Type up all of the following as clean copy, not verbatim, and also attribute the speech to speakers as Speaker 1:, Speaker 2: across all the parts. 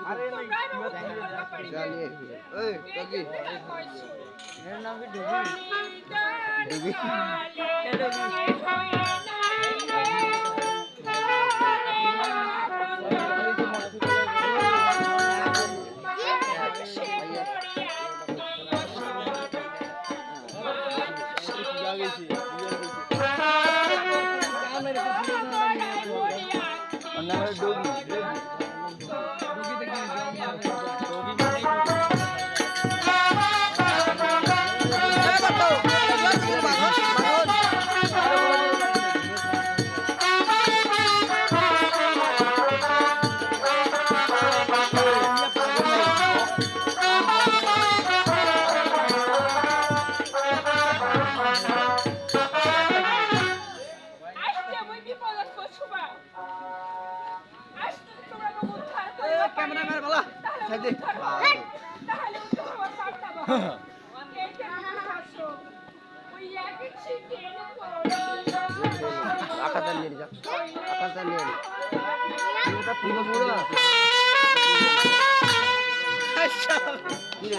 Speaker 1: अरे नहीं
Speaker 2: चलिए ओए कगी
Speaker 1: मेरा नाम भी डुगी
Speaker 2: डुगी कैमरामैन वाला साइड आकाश ले जा आकाश ले এটা পুরো পুরো আচ্ছা কি রে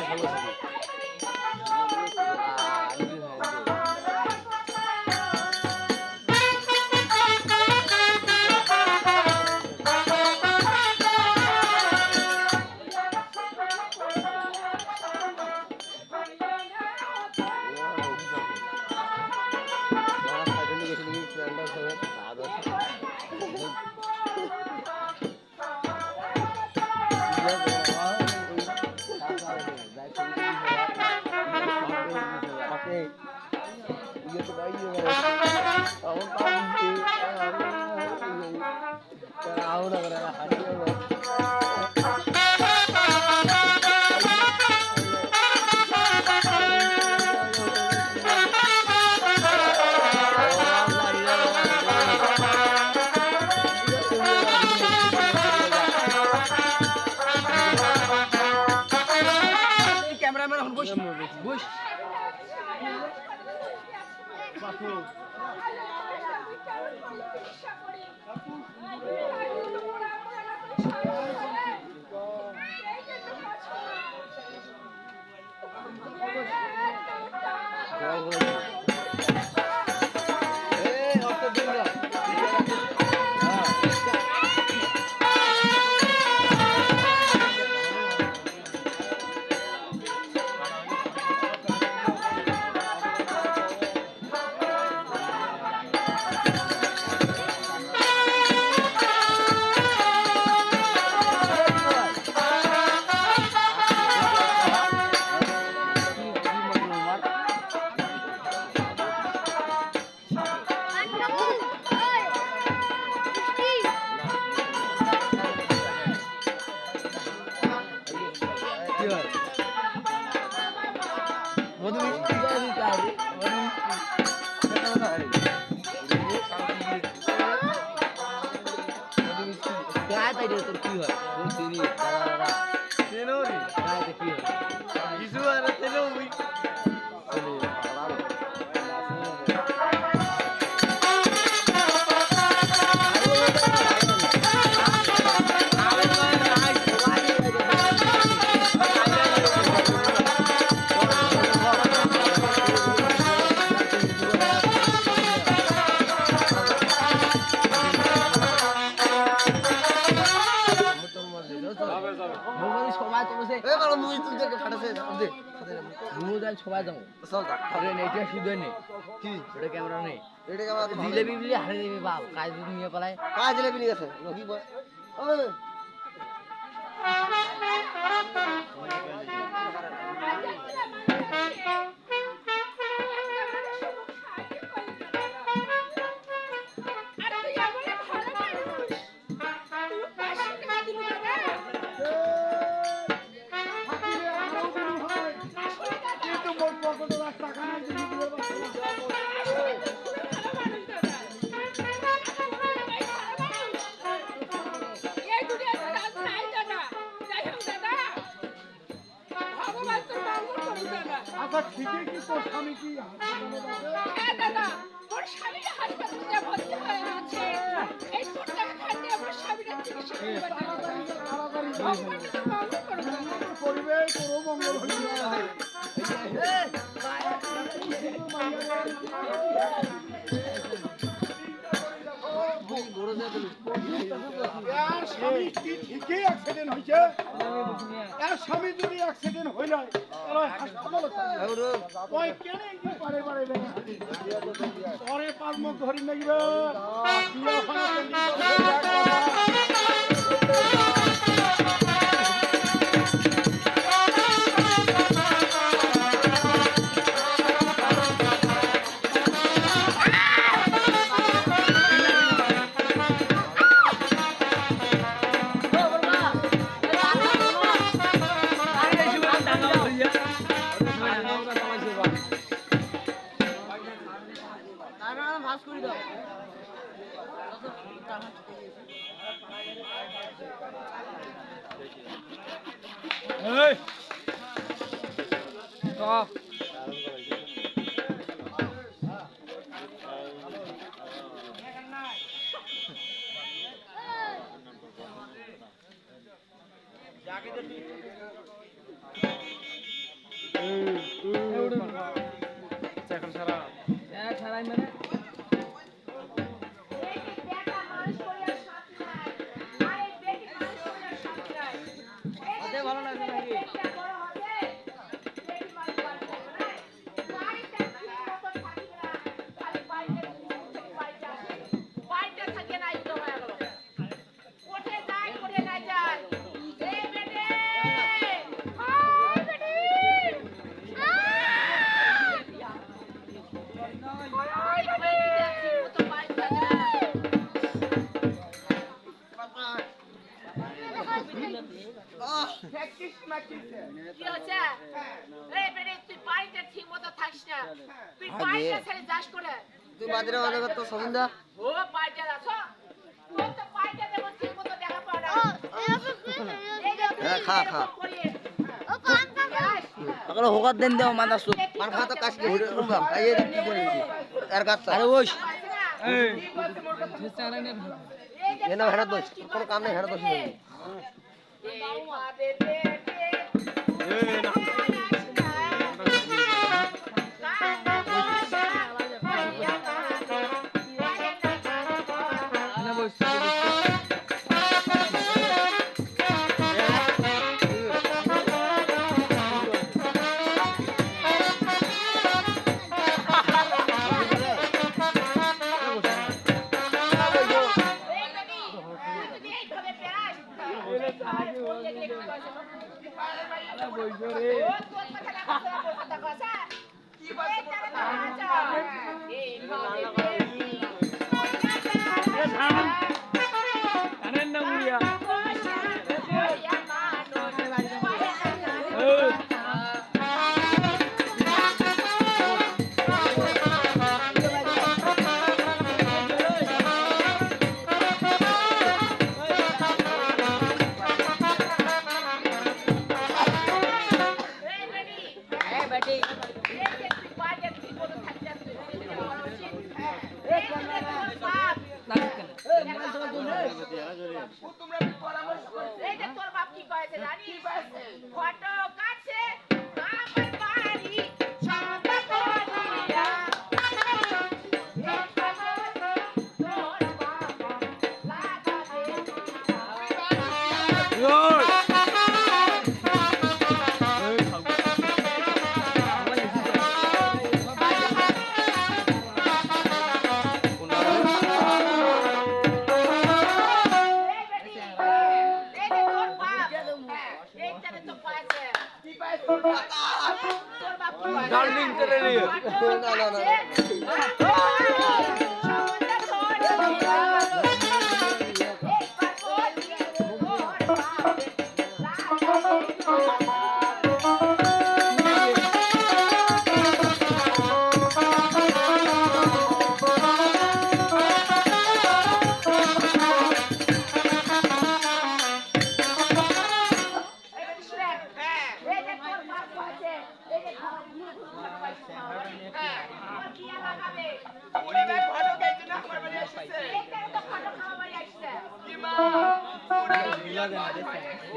Speaker 2: कैमरामैन हम बुश बुश बापू সবাই যাবো এটা শুধু নেই কি এটা ক্যামেরা নেই এটা ক্যামেরা জিলেবি বিলি হারিয়ে দেবে বাপ কাজ নিয়ে পালায় কাজ জিলেবি নিয়ে গেছে কি বল ওই আচ্ছা ঠিকই কি তোর স্বামী কি হ্যাঁ দাদা ওর স্বামীটা হাসপাতালে ভর্তি হয়ে আছে এই তোর টাকা খাইতে আমার স্বামীটা চিকিৎসা করতে পারে
Speaker 3: পরিবেশ পুরো মঙ্গল হইল স্বামী ঠিকই অ্যাক্সিডেন্ট হয়েছে এর স্বামী যদি অ্যাক্সিডেন্ট হইল ওই কেন পারে পারে পরে পাঁচ মুখ ধরি নাকবে
Speaker 1: ভাস করে দাও
Speaker 3: এই
Speaker 2: ছাড়াই মানে ভালো লাগছে নাকি
Speaker 4: কি হচ্ছে এই বেরে তুই বাড়িতে ঠিক মতো থাকিস না তুই বাড়িতে ছেড়ে যাস করে
Speaker 2: তুই বাজারে বাজার করতে সন্ধ্যা
Speaker 4: ও বাড়িতে আছো ও তো বাড়িতে দেব ঠিক মতো দেখা পাও না
Speaker 2: খা খা
Speaker 4: ও কাম কাম
Speaker 2: এখন হোকার দেন দাও মাথা সুপ মান খা তো কাজ কি হইরে রুম এই যে কি করে আর গাছ আরে ওই এই না হেড়া দোষ কোনো কাম নেই হেড়া দোষ নেই
Speaker 4: তোর বাপ কি কয়েছে জানিস ফটো কাছে আমার বাড়ি সন্ধ্যা করিয়া
Speaker 2: ডার্লিং চলে নিয়ে না না না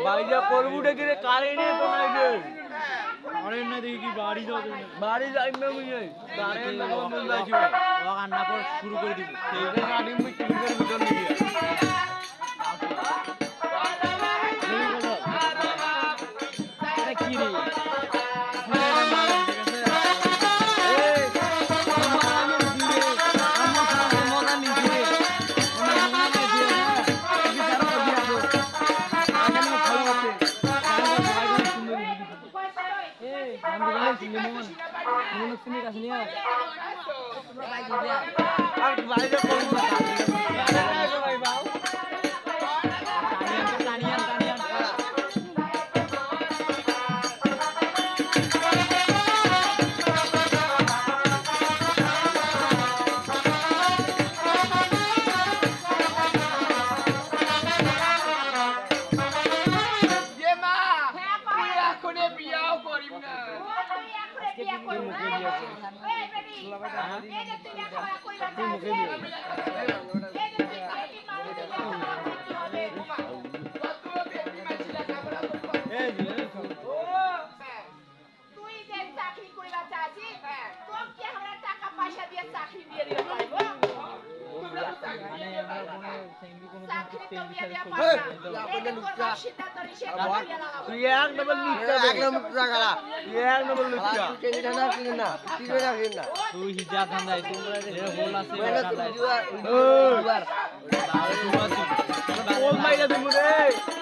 Speaker 2: বাইরে করবো ডেকে কারেন্ট তো নাই রে
Speaker 3: আরে না দেখি কি বাড়ি যাও তুমি
Speaker 2: বাড়ি যাই না বুঝে কারেন্ট না বন্ধ আছে
Speaker 3: ও কান্না পর শুরু করে দিব
Speaker 2: সেইটা গাড়ি মুই টিভির ভিতর নিয়ে
Speaker 3: এটা কি রে
Speaker 2: আর বাইরে করবো
Speaker 4: তুই যে চাকরি করিবা চাচ্ছিস তোর কি আমরা টাকা পয়সা দিয়ে চাকরি দিয়ে দিতে পারবো চাকরি তো দিয়ে দেয়া পারবো না এটা তোর সিদ্ধান্ত নিষেধ করিয়া লাগাবো
Speaker 2: তুই এক নম্বর লুচ্চা এক নম্বর টাকা তুই এক নম্বর লুচ্চা
Speaker 3: তুই হিজা খান্দাই তোমরা যে হোল আছে খান্দাই
Speaker 2: ওই মাইরা দিমু রে